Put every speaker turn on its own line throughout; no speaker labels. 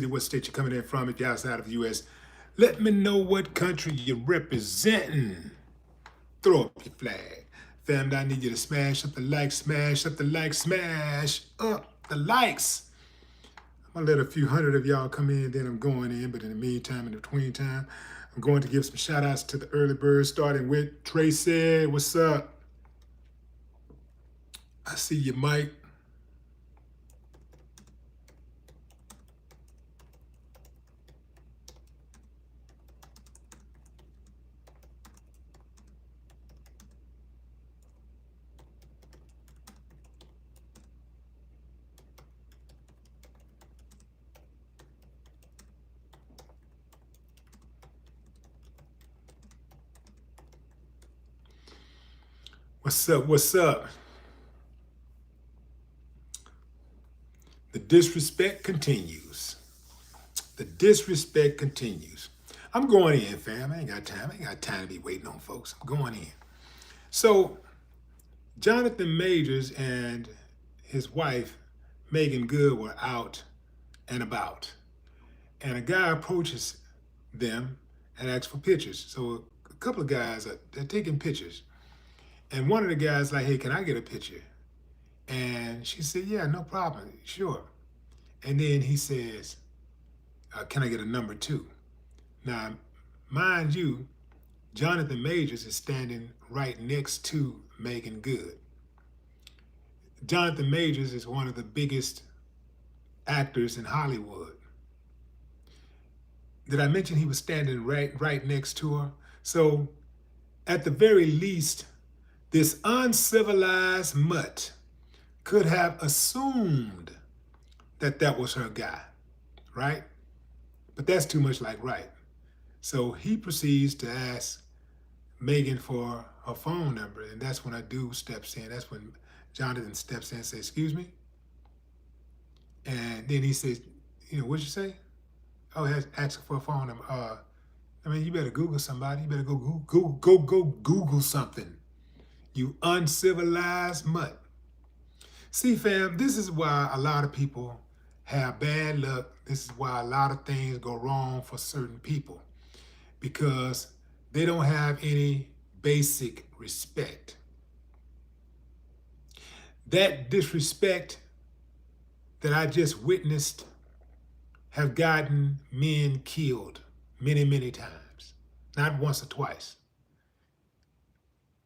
what state you're coming in from. If you're outside of the U.S., let me know what country you're representing. Throw up your flag. Family, I need you to smash up the like, smash up the like, smash up the likes. I'm gonna let a few hundred of y'all come in, then I'm going in. But in the meantime, in between time, I'm going to give some shout outs to the early birds, starting with Tracy. What's up? I see you, Mike. What's up? What's up? The disrespect continues. The disrespect continues. I'm going in, fam. I ain't got time. I ain't got time to be waiting on folks. I'm going in. So, Jonathan Majors and his wife, Meagan Good, were out and about. And a guy approaches them and asks for pictures. So, a couple of guys they're taking pictures. And one of the guys like, hey, can I get a picture? And she said, yeah, no problem, sure. And then he says, can I get a number two? Now, mind you, Jonathan Majors is standing right next to Meagan Good. Jonathan Majors is one of the biggest actors in Hollywood. Did I mention he was standing right next to her? So, at the very least, this uncivilized mutt could have assumed that that was her guy, right? But that's too much like right. So he proceeds to ask Meagan for her phone number, and that's when a dude steps in. That's when Jonathan steps in and says, excuse me? And then he says, what'd you say? Oh, asking for a phone number. You better Google somebody. You better go Google something. You uncivilized mutt. See, fam, this is why a lot of people have bad luck. This is why a lot of things go wrong for certain people, because they don't have any basic respect. That disrespect that I just witnessed have gotten men killed many, many times, not once or twice.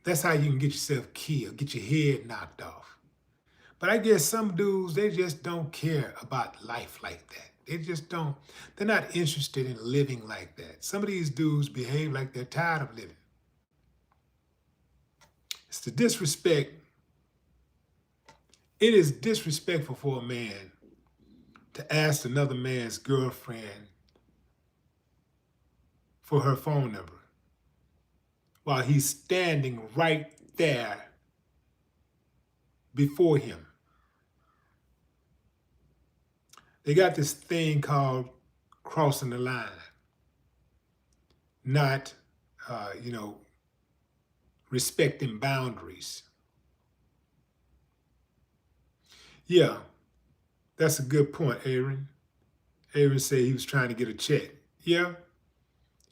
That's how you can get yourself killed, get your head knocked off. But I guess some dudes, they just don't care about life like that. They just don't, they're not interested in living like that. Some of these dudes behave like they're tired of living. It's the disrespect. It is disrespectful for a man to ask another man's girlfriend for her phone number while he's standing right there before him. They got this thing called crossing the line, not, respecting boundaries. Yeah, that's a good point, Aaron. Aaron said he was trying to get a check. Yeah,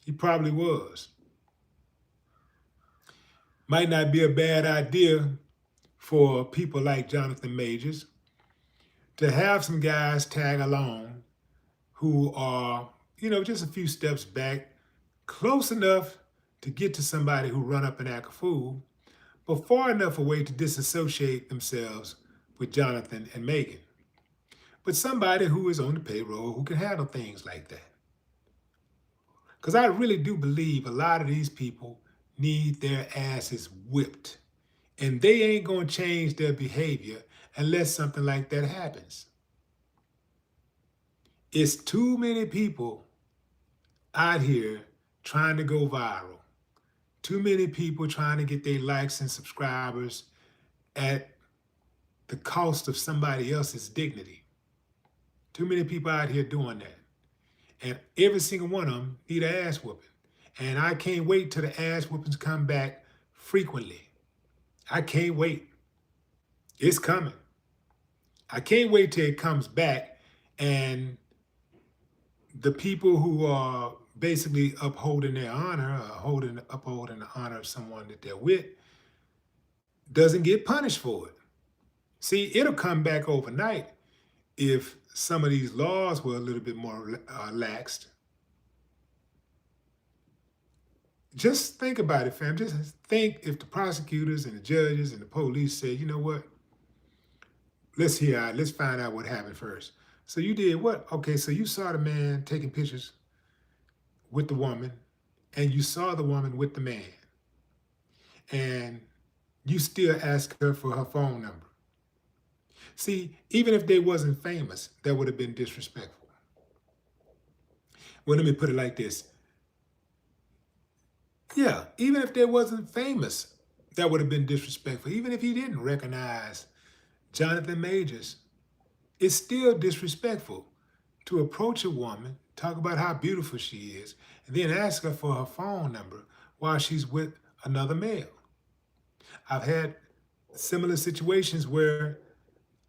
he probably was. Might not be a bad idea for people like Jonathan Majors to have some guys tag along who are, just a few steps back, close enough to get to somebody who run up and act a fool, but far enough away to disassociate themselves with Jonathan and Meagan. But somebody who is on the payroll who can handle things like that. Because I really do believe a lot of these people need their asses whipped. And they ain't going to change their behavior unless something like that happens. It's too many people out here trying to go viral. Too many people trying to get their likes and subscribers at the cost of somebody else's dignity. Too many people out here doing that. And every single one of them need an ass whooping. And I can't wait till the ass whoopings come back frequently. I can't wait. It's coming. I can't wait till it comes back and the people who are basically upholding their honor, upholding the honor of someone that they're with, doesn't get punished for it. See, it'll come back overnight if some of these laws were a little bit more laxed. Just think about it, fam. Just think if the prosecutors and the judges and the police say, you know what, let's find out what happened first. So you did what? Okay, so you saw the man taking pictures with the woman, and you saw the woman with the man, and you still ask her for her phone number. See, even if they wasn't famous, that would have been disrespectful. Well, let me put it like this. Yeah, even if they wasn't famous, that would have been disrespectful. Even if he didn't recognize Jonathan Majors, it's still disrespectful to approach a woman, talk about how beautiful she is, and then ask her for her phone number while she's with another male. I've had similar situations where,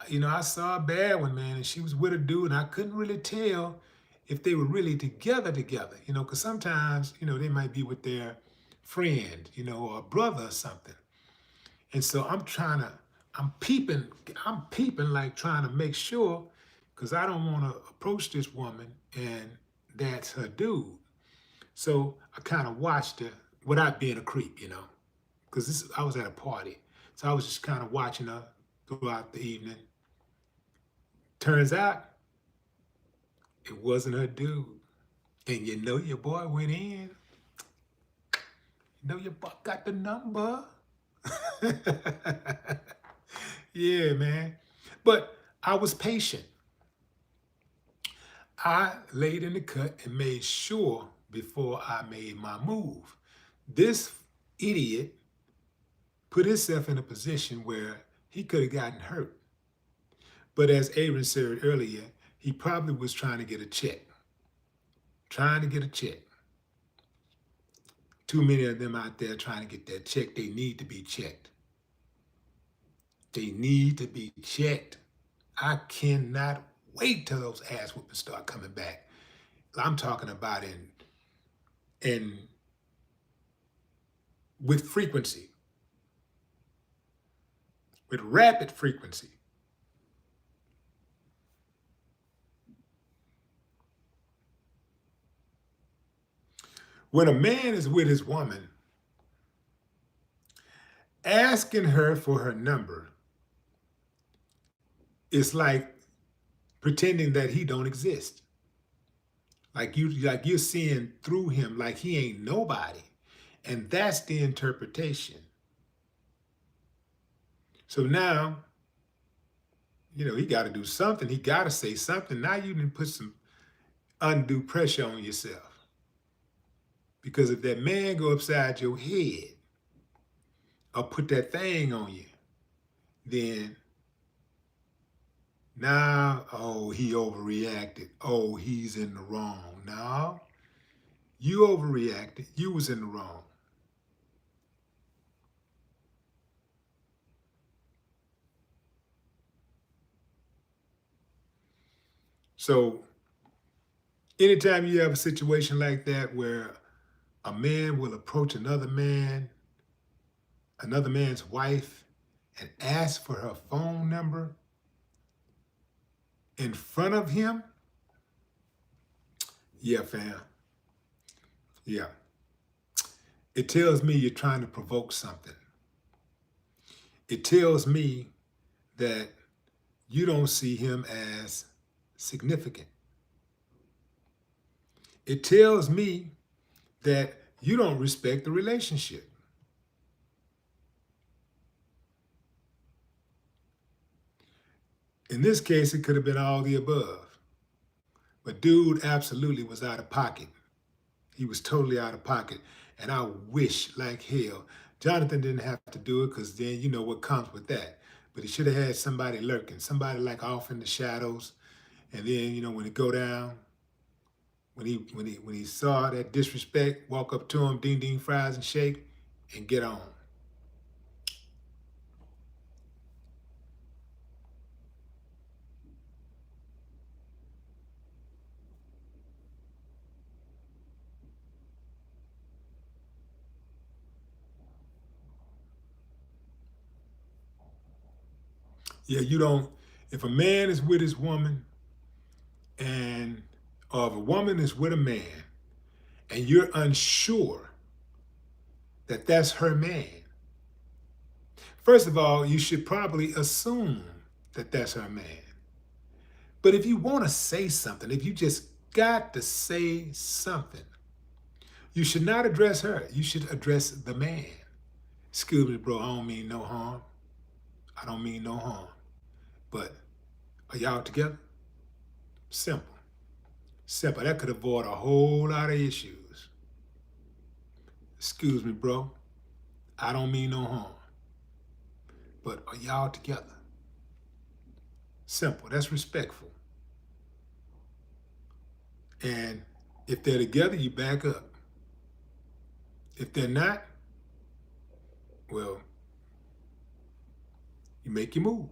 I saw a bad one, man, and she was with a dude, and I couldn't really tell if they were really together, because sometimes, they might be with their friend, or a brother or something. And so I'm peeping like trying to make sure, because I don't want to approach this woman and that's her dude. So I kind of watched her without being a creep, because I was at a party. So I was just kind of watching her throughout the evening. Turns out it wasn't her dude. And your boy went in. Your boy got the number. Yeah, man. But I was patient. I laid in the cut and made sure before I made my move. This idiot put himself in a position where he could have gotten hurt. But as Aaron said earlier, he probably was trying to get a check. Too many of them out there trying to get that check. They need to be checked. I cannot wait till those ass whoopings start coming back. I'm talking about in with frequency, with rapid frequency. When a man is with his woman, asking her for her number is like pretending that he don't exist. Like you're seeing through him, like he ain't nobody. And that's the interpretation. So now, he got to do something. He got to say something. Now you can put some undue pressure on yourself. Because if that man go upside your head or put that thing on you, then now, he overreacted. Oh, he's in the wrong. No, you overreacted. You was in the wrong. So anytime you have a situation like that where a man will approach another man's wife, and ask for her phone number in front of him, yeah, fam. Yeah. It tells me you're trying to provoke something. It tells me that you don't see him as significant. It tells me that you don't respect the relationship. In this case, it could have been all the above. But dude absolutely was out of pocket. He was totally out of pocket. And I wish like hell Jonathan didn't have to do it, because then you know what comes with that. But he should have had somebody lurking, somebody like off in the shadows. And then, when it go down, when he saw that disrespect, walk up to him, ding ding fries and shake, and get on. Yeah, you don't, if a man is with his woman and, or if a woman is with a man and you're unsure that that's her man, first of all, you should probably assume that that's her man. But if you want to say something, if you just got to say something, you should not address her. You should address the man. Excuse me, bro, I don't mean no harm. I don't mean no harm. But are y'all together? Simple. Simple. That could avoid a whole lot of issues. Excuse me, bro. I don't mean no harm. But are y'all together? Simple. That's respectful. And if they're together, you back up. If they're not, well, you make your move.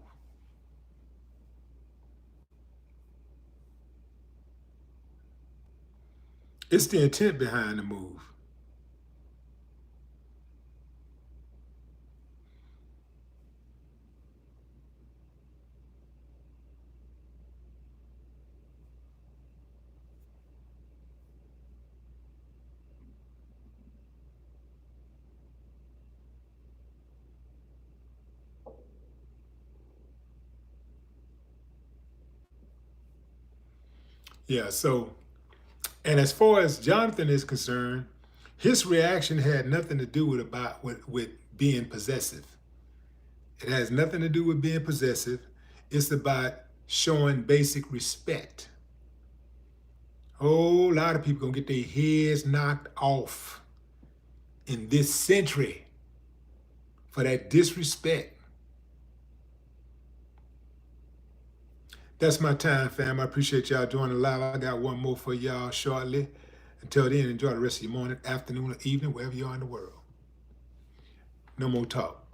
It's the intent behind the move. Yeah, so, and as far as Jonathan is concerned, his reaction had nothing to do with being possessive. It has nothing to do with being possessive. It's about showing basic respect. A whole lot of people gonna get their heads knocked off in this century for that disrespect. That's my time, fam. I appreciate y'all joining live. I got one more for y'all shortly. Until then, enjoy the rest of your morning, afternoon, or evening, wherever you are in the world. No more talk.